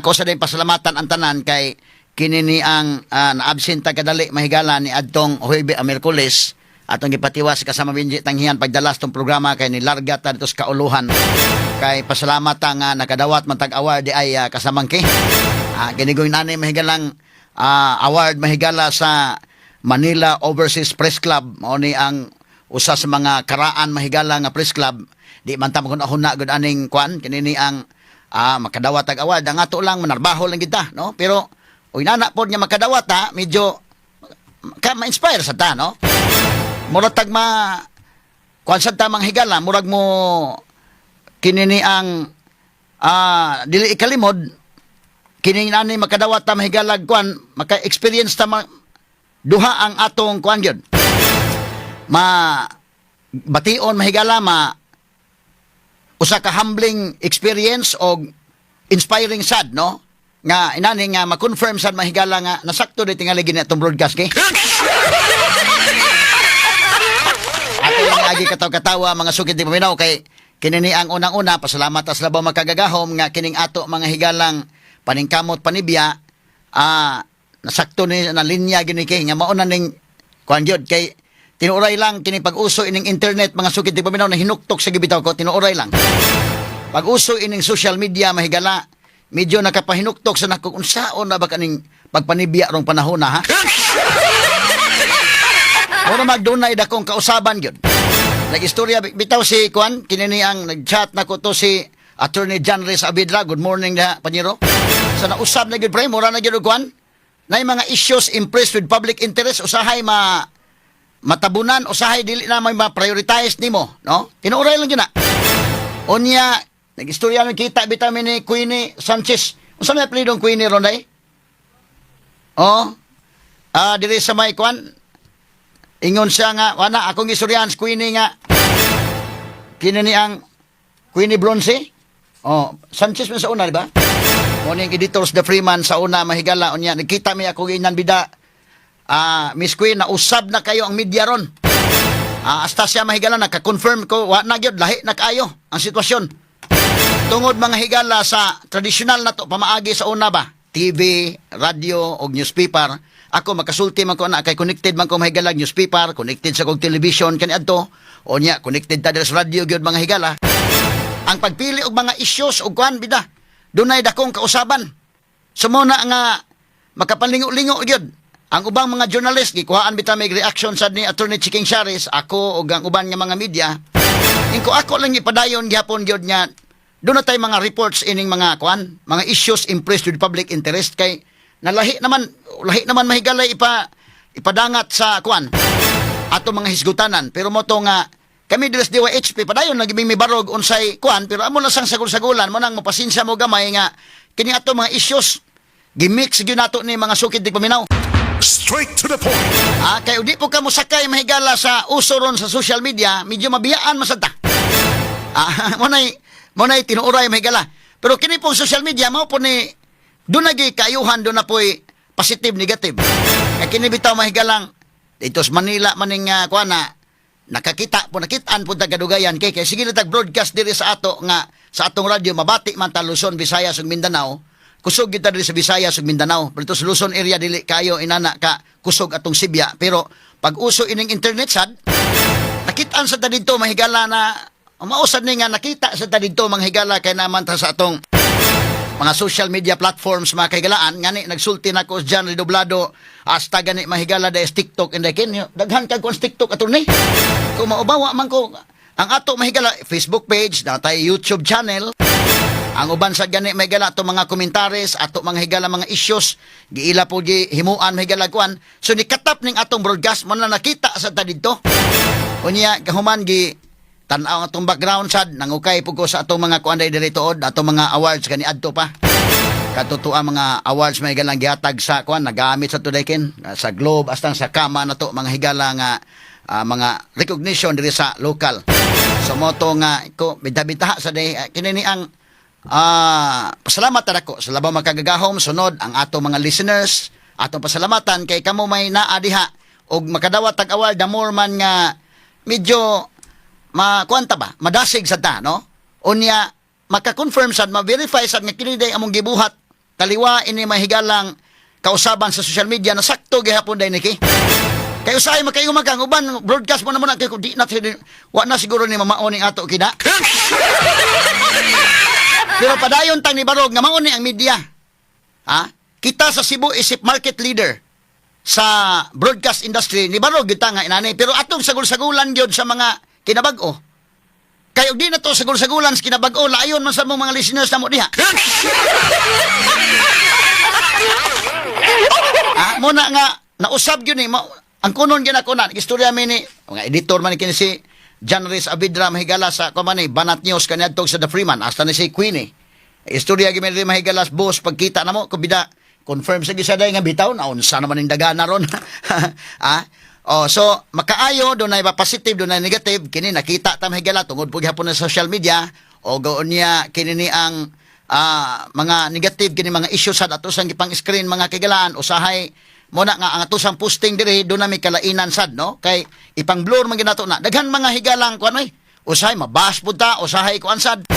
ako sa din pasalamatan ang tanan kay kinini ang naabsenta kadali mahigala ni adtong Huwebe a Miyerkules atong gipatiwas kasama Benji tanghihan pagdalas tong programa kay nilarga ta dito sa kauluhan kay pasalamat nga nakadawat man tag-award di ay kasamangki. Ginigoy nanay mahigalang award mahigala sa Manila Overseas Press Club mao ni ang usa sa mga karaan mahigala nga press club di man ta mahuna gud aning kwan kinini ang makadawat tag award ang ato lang manarbaho lang kita no pero uy nana pod nga makadawat medyo ma-inspire sa ta no murag tag kwan sa ta manghigala murag mo kinini ang dili ikalimod kini nani makadawat ta mahigalag kwan maka-experience ta duha ang atong kwan gyud bation mahigala usa ka humbling experience o inspiring sad no nga inani nga ma-confirm sad mahigala nga nasakto di tingali gini atong broadcast kay ato lang agi katawa mga sugid di paminaw kay kinini ang unang-una pasalamat sa labaw makagagahom nga kining ato mga higalang paningkamot panibya nasakto ni na linya gini kay nga mao na ning kuan gyud kay tinuoray lang kini pag-uso ining internet mga sugid di paminaw na hinuktok sa gibitaw ko tinuoray lang pag-uso ining social media mahigala medyo nakapahinuktok sa nako unsaon na ba kaning pagpanibya rong panahon ha ora magdunay dakong kausaban gyud nag-istorya bitaw si kuan kinini ang nag-chat nako to si Attorney John Reyes Abidra. Good morning na panyero sa nausab na gyud pre mura na gyud kuan nay mga issues impressed with public interest usahay matabunan usahay dili na may ma-prioritize nimo no tinuoray lang gyud na unya nag-istorya lang kita bitaw ni Queenie Sanchez unsa may apelidong Queenie ronday diri sa may kwan ingon siya nga wana akong istoryahan Queenie nga kinini ang Queenie Bronze Sanchez man sa una di ba morning editors the Freeman sa una mahigala unya nakita mi ako ginan bida Miss Queen, nausab na kayo ang media ron. Hasta siya mahigala, naka-confirm ko, wa na gyud lahi na kayo ang sitwasyon. Tungod mga higala sa tradisyonal na to, pamaagi sa una ba? TV, radio, o newspaper. Ako, makasulti man ko na, kay connected man ko mahigala newspaper, connected sa kong television, kani adto, o niya, connected ta sa radio, gyud mga higala. Ang pagpili og mga issues, o kuan, bida, dunay dakong kausaban. Sumuna nga, makapalingo-lingo gyud. Ang ubang mga journalist, gikuhaan bita may reaction sa ni Attorney Chiking Sharis, ako o ang uban nga mga media. Ingko ako lang ipadayon gihapon gyud nya. Doon na tayo mga reports ining mga kuan, mga issues impressed with public interest kay lahi naman mahigalay ipadangat sa kuan ato mga hisgutanan. Pero mo to nga kami dilas DYHP padayon nagibing may barog unsay kuan pero amo lang sang sagol-sagulan mo nang mapasinsya mo gamay nga kini ato mga issues gimix gyud nato ni mga sukid di paminaw. Straight to the point. Kay di po ka musakay mahigala sa uso ron sa social media, medyo mabiyaan masada. Monay tinuoray mahigala. Pero kini pong social media mao po ni doon nagi kayuhan doon na po'y positive negative. Kay kini bitaw mahigalang dito sa Manila maning kuana nakitaan po tagadugayan kay sige na tag broadcast diri sa ato nga sa atong radyo mabati man ta Luzon, Visayas ug Mindanao. Kusog kita diri sa Visayas ug Mindanao. Pero sa Luzon area dili kayo inana ka kusog atong Sibya. Pero pag uso ining internet sad, nakitaan sa ta didto mahigala na mausad ni nga nakita sa ta didto manghigala kay naman ta sa atong mga social media platforms mga kahigalaan ngani nagsulti nako sa John Redoblado hasta gani mahigala da TikTok and kin daghan kag kon TikTok ato ni. Kung maubawa man ko ang ato mahigala Facebook page, na tayo YouTube channel. Ang uban sa gani may gala to mga komentaris ato mga higala mga issues giila po gi himuan mahigala kuan so nikatap ning atong broadcast mo na nakita sa ta didto unya kahuman gi tan-aw atong background sad nangukay po ko sa atong mga kuan diri tuod atong mga awards kani adto pa katutuan mga awards may galang gihatag sa kuan nagamit sa tudaykin sa Globe hasta sa kama na to mga higala nga mga recognition diri sa local so moto nga ko bidabitaha sa day kinini ang pasalamat ako sa labaw makagagahom sunod ang ato mga listeners atong pasalamatan kay kamo may naadiha og makadawat tag award the more man nga medyo makuanta ba madasig sa ta no unya maka-confirm sad ma-verify sad nga kini day among gibuhat taliwa ini mahigalang kausaban sa social media na sakto gihapon day niki. Kay usahay makayo magang uban broadcast mo na muna kay kung di na wa na siguro ni mamaon ning ato kina. Pero padayon tang ni Barog nga mao ni ang media. Ha? Kita sa Cebu isip market leader sa broadcast industry ni Barog kita nga inani pero atong sagul-sagulan gyud sa mga kinabag-o. Kay og di na to sagul-sagulan sa kinabag-o layon man sa mong mga listeners namo diha. Muna nga nausab gyud ni ang kunon gyud ako na istorya mi ni mga editor man kini si John Reyes Abidra mahigala sa kumani Banat News kaniadtong sa The Freeman hasta ni si Queenie. Istorya gyud mi mahigalas boss pagkita namo kubida confirm sa gisaday nga bitaw na unsa naman ning dagana ron. So makaayo do na positive do na negative kini nakita ta mahigala tungod pud hapon sa social media o goon niya kini ni ang mga negative kini mga issues sa ato sang gipang screen mga kagalaan usahay mo na nga ang atusang posting diri do na may kalainan sad no kay ipang blur man ginato na daghan mga higalang kuan oy usahay mabas pud ta usahay kuan sad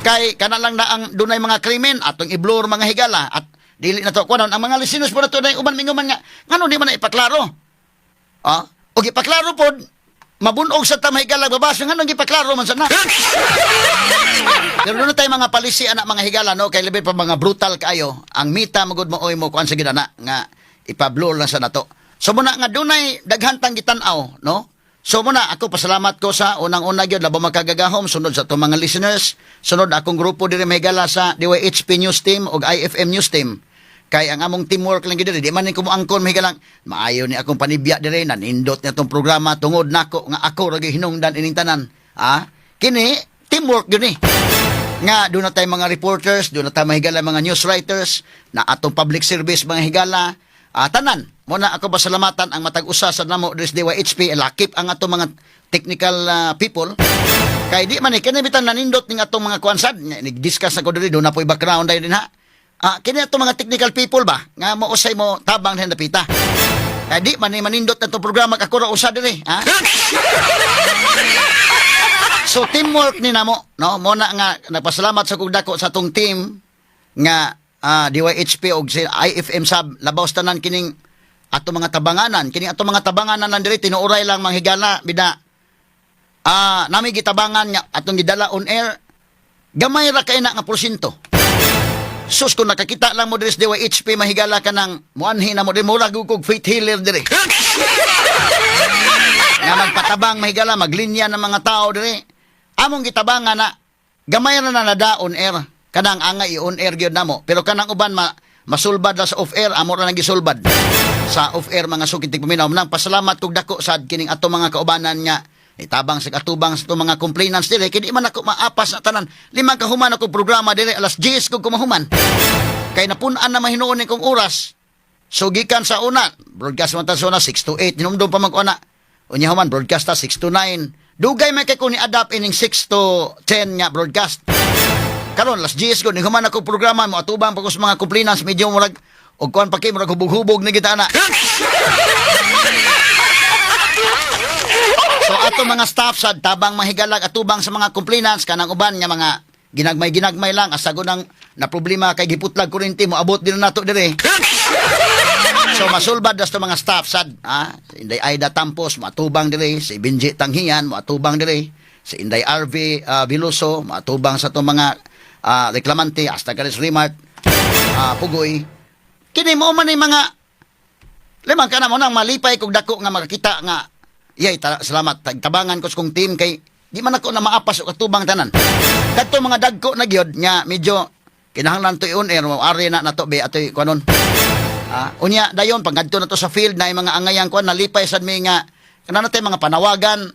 kay kana lang na ang dunay mga krimen atong i-blur mga higala at dili na to kuan ang mga listeners po na to uban minguman nga ngano di man na ipaklaro og ipaklaro pod mabunog sa tamay higala babas ngano gipaklaro man sana. Pero doon tayo mga palisi anak mga higala no kay labi pa mga brutal kaayo ang mita magud mo oy mo kuan sa ginana nga ipa-blur lang sa nato. So muna nga dunay daghan tang gitan-aw no. So muna ako pasalamat ko sa unang-una gyud labo makagagahom sunod sa atong mga listeners, sunod akong grupo diri mahigala sa DYHP News Team ug IFM News Team. Kay ang among teamwork lang gyud diri di man ni ko moangkon mahigalang maayo ni akong panibya diri nanindot ni atong programa tungod nako nga ako ra hinungdan ining tanan. Kini teamwork gyud ni. Nga doon na tayo mga reporters, doon na tayo mahigala mga news writers, na atong public service mga higala, tanan. Muna ako pasalamatan ang matag-usa sa namo dres DYHP, lakip ang atong mga technical people. Kay di man kini bitan nanindot ning atong mga kwansad, nag-discuss ako diri doon na po'y background din ha. Kini atong mga technical people ba nga mausay mo tabang na napita. Kay di man manindot na itong programa ako ra usa diri, ha? So teamwork ni namo no mo na nga nagpasalamat sa kog dako sa atong team nga DYHP og IFM sub labaw sa tanan kining ato mga tabanganan kining ato mga tabanganan nan diri tinuoray lang manghigala bida nami gitabangan nga atong gidala on air gamay ra kay na nga porsyento. Sus kung nakakita lang mo diri sa DYHP mahigala ka nang muanhi na mo diri mura gugog faith healer diri. Nga magpatabang mahigala maglinya ng mga tao diri. Among gitabangan na gamay na nada on air kanang angay on air gyud namo pero kanang uban masulbad la sa off air amo ra nang gisulbad sa off air mga sukitig paminaw nang pasalamat kog dako sad kining ato mga kaubanan nga itabang sa atubang sa mga complainants dire kini man ako maapas na tanan 5 ka human ako programa dire alas 10 kog kumahuman kay napun-an na mahinuon ni kong oras so gikan sa una broadcast man ta sa una 6 to 8 hinumdum pa man ko na unya human broadcast ta 6 to 9 dugay may kay ko ni adapt ining 6 to 10 nga broadcast. Karon las 10 ko ni human ako programa mo atubang pagos mga complainants medyo murag og kuan pa kay murag hubog-hubog ni kita na. So ato mga staff sad tabang mahigalag atubang sa mga complainants kanang uban nga mga ginagmay lang asago nang na problema kay giputlag kuryente mo abot din nato dire. So masulbad das to mga staff sad si Inday Aida Tampos matubang dire si Benji Tanghian matubang dire si Inday RV Viloso matubang sa to mga reklamante hasta karis Rimart Pugoy kini mo man ni mga limang kana mo nang malipay kog dako nga makakita nga salamat tabangan ko sa kong team kay di man ako na maapas og katubang tanan kadto mga dagko na gyud nya medyo kinahanglan to i-on air ari na nato be atoy kuanon. Unya dayon paggadto na to sa field na mga angayang kuan nalipay sad mi nga kanana tay mga panawagan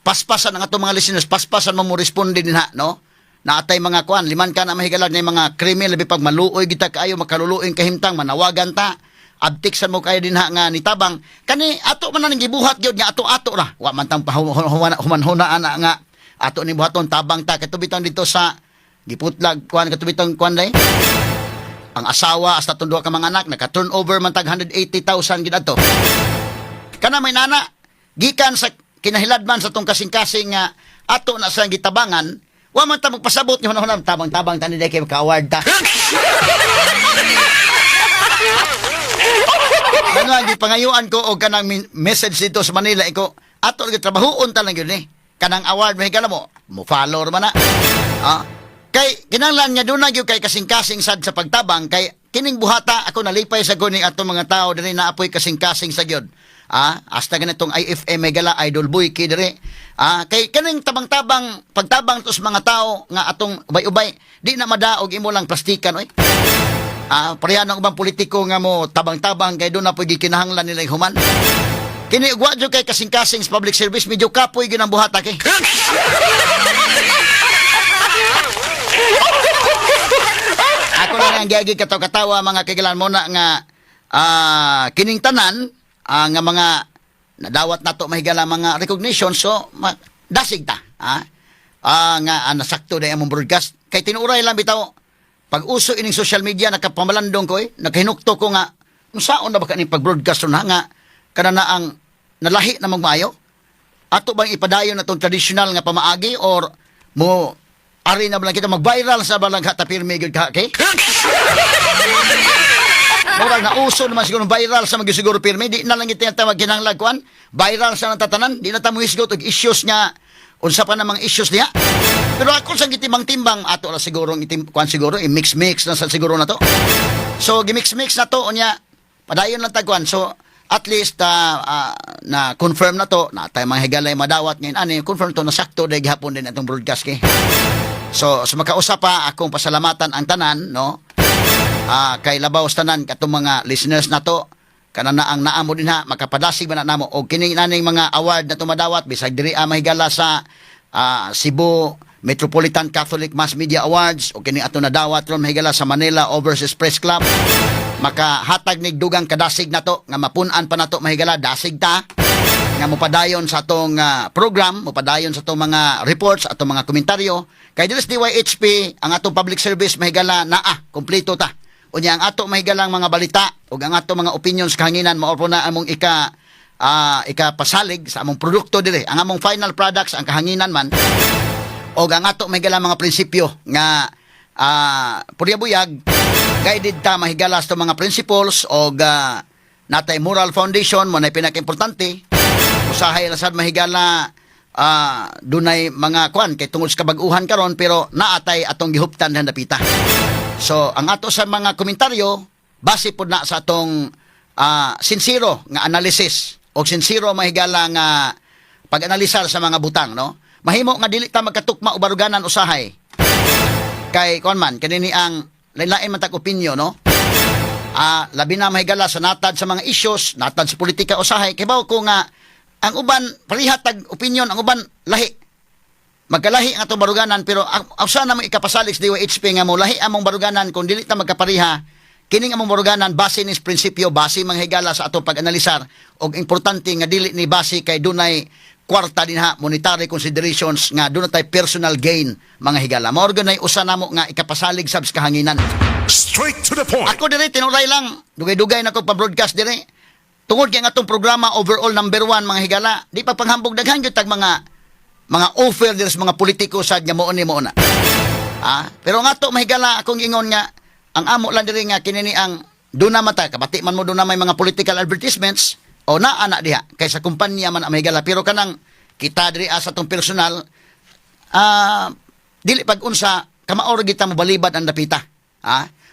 paspasan ang atong mga listeners paspasan mo responde dinha no na atay mga kuan liman ka na mahigalag na mga krimen labi pag maluoy kita kaayo makaluluoy kahimtang manawagan ta abtiksan mo kayo dinha nga nitabang kani ato man nang gibuhat gyud nga ato ra wa man tang human-hunaan nga ato ni buhaton tabang ta katubiton dito sa giputlag kuan katubiton kuan day ang asawa hasta tong duha ka mga anak naka-turnover man tag 180,000 gid adto. Kana may nana gikan sa kinahiladman sa tong kasing-kasing nga ato na sa gitabangan Wa man ta magpasabot ni hunahunam tabang-tabang tani day kay ka-award ta. Ano ang gipangayuan ko og kanang message dito sa Manila iko ato gyud trabahoon ta lang gyud ni. Kanang award mahigala mo follow man na. Kay kinahanglan nga doon na gyud kay kasing-kasing sad sa pagtabang kay kining buhata ako nalipay sa guni ato mga tao diri na apoy kasing-kasing sa gyud. Hasta ganitong IFM Megala Idol Boy ki diri. Kay kaning tabang-tabang pagtabang tos mga tao nga atong ubay-ubay di na madaog imo lang plastikan oy. Pareha ng ubang politiko nga mo tabang-tabang kay doon na po'y gikinahanglan nila human. Kini ugwa dyo kay kasing-kasing sa public service, medyo kapoy ginang buhata kay. Ako na ang gagi katawa-katawa mga kaigalan mo na nga kining tanan nga mga nadawat nato mahigala mga recognition so dasig ta. Nga nasakto na yung broadcast. Kay tinuray lang bitaw pag uso ining social media nakapamalandong ko nakahinukto ko nga unsaon na ba kaning pag-broadcast na nga kanana ang nalahi na magmaayo ato bang ipadayon na tong traditional nga pamaagi or mo ari na ba lang kita mag-viral sa balang hatapirmi gud ka kay murag na uso naman siguro viral sa magsiguro pirmi di na lang kita magkinahanglan kuan viral sa natatanan di na ta mo hisgot og issues nga unsa pa namang issues niya. Pero ako sa gitimbang-timbang ato la siguro kuan siguro i-mix-mix na sa siguro na to. So gimix-mix na to unya padayon lang tagkuan. So at least na confirm na to na tay mga higalay madawat ngayon ani confirm to na sakto dai gihapon din atong broadcast kay. So sa makausap pa akong pasalamatan ang tanan no. Kay labaw tanan katong mga listeners na to kanana ang naamo din ha makapadasig man na namo og kining naning mga award na tumadawat bisag diri mahigala sa Cebu Metropolitan Catholic Mass Media Awards o kini ato nadawat ron mahigala sa Manila Overseas Press Club makahatag nig dugang kadasig nato nga mapun-an pa nato mahigala dasig ta nga mopadayon sa atong program mopadayon sa atong mga reports atong mga komentaryo kay dili sa DYHP ang atong public service mahigala kompleto ta unya ang ato mahigalang mga balita ug ang ato mga opinions kahanginan mao po na among ikapasalig sa among produkto diri ang among final products ang kahanginan man ug ang ato mahigalang mga prinsipyo nga puryabuyag guided ta mahigala sa mga principles ug natay moral foundation mo na pinaka-importante usahay la sad mahigala dunay mga kwan kay tungod sa kabag-uhan karon pero naatay atong gihuptan na napita. So ang ato sa mga komentaryo base pud na sa atong sincero nga analysis o sincero mahigala nga pag-analisar sa mga butang no. Mahimo nga dili ta magkatukma o baruganan usahay. Kay kon man kanini ang lain-lain man tag opinyon no. Labi na mahigala sa natad sa mga issues, natad sa politika usahay kay baw ko nga ang uban parihatag opinion ang uban lahi. Magkalahi ang atong baruganan pero usa na mo ikapasalig sa DYHP nga mo lahi among baruganan kung dili ta magkapariha kining among baruganan base nis prinsipyo base manghigala sa atong pag-analisar og importante nga dili ni base kay dunay kwarta dinha monetary considerations nga dunay tay personal gain mga higala mao gyud usa namo nga ikapasalig sab sa kahanginan. Straight to the point. Ako diri tinuray lang dugay-dugay na ko pa-broadcast diri tungod kay ang atong programa overall number 1 mga higala di pa panghambog daghan gyud tag mga offer diri sa mga politiko sad nga mo na. Pero nga to mahigala akong ingon nga ang amo lang diri nga kinini ang duna mata kabati man mo duna may mga political advertisements o ana diha kaysa kumpanya man ang mahigala pero kanang kita diri sa tong personal dili pag unsa kamaor kita mo balibad ang dapita.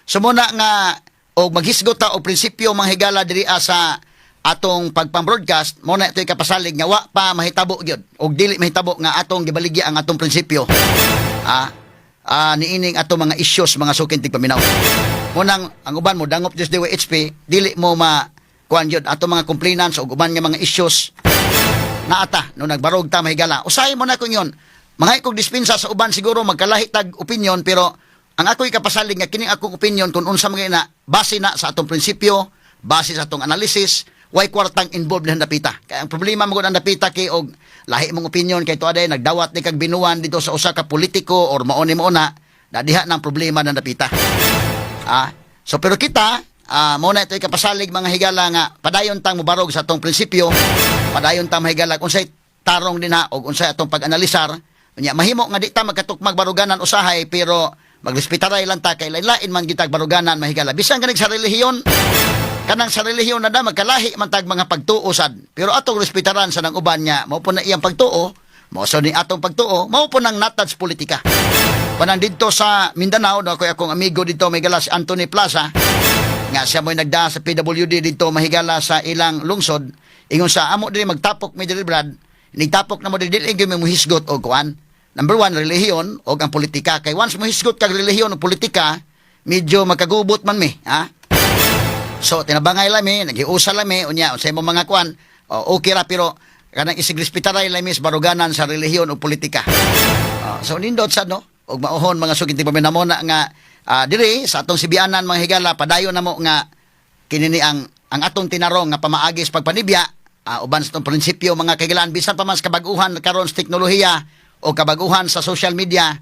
So muna nga og maghisgot ta og prinsipyo manghigala diri sa atong pagpang-broadcast mo na ito'y kapasalig nga wa pa mahitabo gyud og dili mahitabo nga atong gibaligya ang atong prinsipyo niining atong mga issues mga sukin tigpaminaw mo nang ang uban mo dangop just DYHP dili mo kuan gyud atong mga complainants og uban nga mga issues naata no nagbarog ta mahigala usahay mo na kun yon mga ikog dispensa sa uban siguro magkalahi tag opinion pero ang ako'y kapasalig nga kining akong opinion kung unsa mga na base na sa atong prinsipyo base sa atong analysis way kwartang involved na napita. Kaya ang problema mo ang napita kay og lahi mong opinion kay tuaday nagdawat ni kag binuan dito sa usa ka politiko or maoni mo na diha ng problema na napita. So pero kita mo na ito'y kapasalig mga higala nga padayon tang mubarog sa atong prinsipyo, padayon tang mahigala unsay tarong din og unsay atong pag-analisar Unya mahimo nga di ta magkatukmag baruganan usahay pero magrespetaray lang ta kay lain-lain man gitag baruganan mahigala. Bisan kanig sa relihiyon, kanang sa relihiyon na da magkalahi man tag mga pagtuo sad. Pero atong respetaran sa nang uban niya, mao po na iyang pagtuo, mao so ni atong pagtuo, mao po nang natad politika. Panang dito sa Mindanao, no, ako akong amigo dito may gala si Anthony Plaza, nga siya mo'y nagda sa PWD dito mahigala sa ilang lungsod, ingon sa amo diri magtapok mi diri brad, nigtapok na mo dili gyud mo hisgot og kuan. Number 1, relihiyon o ang politika. Kay once mo hisgot kag relihiyon o politika, medyo magkagubot man mi. Ha? So, tinabangay lami, nagiusa lami, unya, unsay mo mga kuan, okay ra, pero kanang isigrispitaray lami sa baruganan sa relihiyon o politika. So, nindot sad, no? Og mauhon mga sukinti paminamona nga, diri, sa atong sibianan mga higala, padayon na mo nga, kinini ang atong tinarong nga pamaagis pagpanibya, uban sa itong prinsipyo, mga kaigalaan, bisan pa mas kabaguhan karon sa teknolohiya, o kabaguhan sa social media,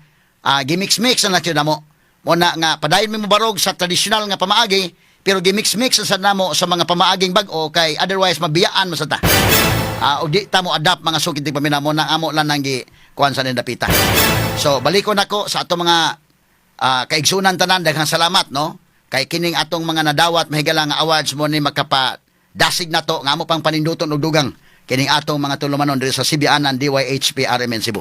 gimix-mix na natin na mo. Muna nga, padayon mo barog sa tradisyonal nga pamaagi, pero gimix-mix sa namo sa mga pamaaging bag-o, kay otherwise mabiyaan mo sa ta. O di ta mo adapt mga sukiting pamina mo na amo lang nang kuhan sa nindapita. So, balikon ako sa atong mga kaigsunan tanan, daghang salamat, no? Kay kining atong mga nadawat, mahigala nga awards mo ni makapadasig na to, nga mo pang paninduton og dugang kining atong mga tulumanon diri sa Sibianan DYHP RMN Cebu.